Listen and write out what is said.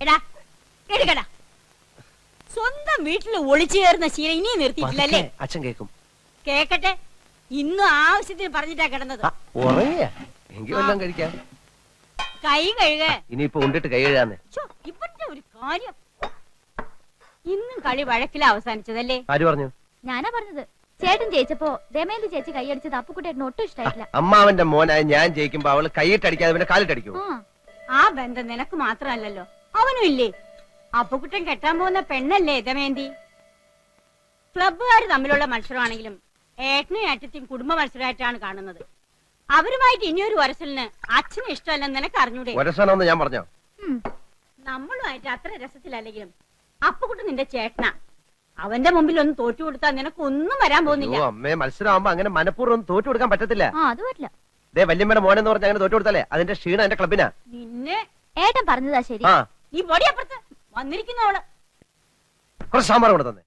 എടാ എടുക്കടാ. സ്വന്തം വീട്ടിൽ ഒളിച്ചു കയറുന്ന ശീലം ഇനിയും നിർത്തിയിട്ടില്ലല്ലേ? അച്ഛൻ കേക്കും. കേക്കട്ടെ. ഇന്നും ആവശ്യത്തിന് പറഞ്ഞിട്ടാ കിടന്നത്. എങ്കിലും കഴിക്കാം. കൈ കഴുക. ഇനിയിപ്പോ ഉണ്ടിട്ട് കൈ കഴുകാന്ന്. ഇവരുടെ ഒരു കാര്യം. ഇന്നും കളി വഴക്കില അവസാനിച്ചതല്ലേ? ആര് പറഞ്ഞു? ഞാനാ പറഞ്ഞത്. ചേട്ടൻ ജയിച്ചപ്പോ ദമയന്തി ചേച്ചി കൈയടിച്ചത് അപ്പുക്കുട്ടേട്ടന് ഒട്ടും ഇഷ്ടമായിട്ടില്ല. അമ്മാവന്റെ മോനായി ഞാൻ ജയിക്കുമ്പോ അവള് കൈയിട്ടടിക്കാതെ പിന്നെ കാലിട്ടടിക്കും. ആ ബന്ധം നിനക്ക് മാത്രമല്ലല്ലോ, അവനും ഇല്ലേ? അപ്പുക്കുട്ടൻ കെട്ടാൻ പോകുന്ന പെണ്ണല്ലേ ദമയന്തി? ക്ലബ്ബുകാർ തമ്മിലുള്ള മത്സരമാണെങ്കിലും ഏട്ടനും ഏട്ടത്തെയും കുടുംബ മത്സരമായിട്ടാണ് കാണുന്നത്. അവരുമായിട്ട് ഇനിയൊരു വരസലിന് അച്ഛന് ഇഷ്ടമല്ലെന്ന് നിനക്ക് അറിഞ്ഞൂടെ? വരസനെന്ന് ഞാൻ പറഞ്ഞോ? നമ്മളുമായിട്ട് അത്ര രസത്തിലല്ലെങ്കിലും അപ്പുക്കുട്ടൻ നിന്റെ ചേട്ടനാ. അവന്റെ മുമ്പിൽ ഒന്ന് തോറ്റു കൊടുത്താൽ നിനക്ക് ഒന്നും വരാൻ പോകുന്നില്ല. അമ്മേ, മത്സരമാകുമ്പോ അങ്ങനെ മനഃപൂർവ്വം തോറ്റു കൊടുക്കാൻ പറ്റത്തില്ല. അത് പറ്റില്ല. വല്യമ്മയുടെ മോനെന്ന് പറഞ്ഞ അങ്ങനെ തോറ്റു കൊടുത്താലേ അതിന്റെ ക്ഷീണം എന്റെ ക്ലബിനാ. നിന്നെ ഏട്ടൻ പറഞ്ഞതാ ശരി. ഈ പൊടിയപ്പുറത്ത് വന്നിരിക്കുന്നവള് കുറച്ച് സാമ്പാർ കൊണ്ട് തന്നെ.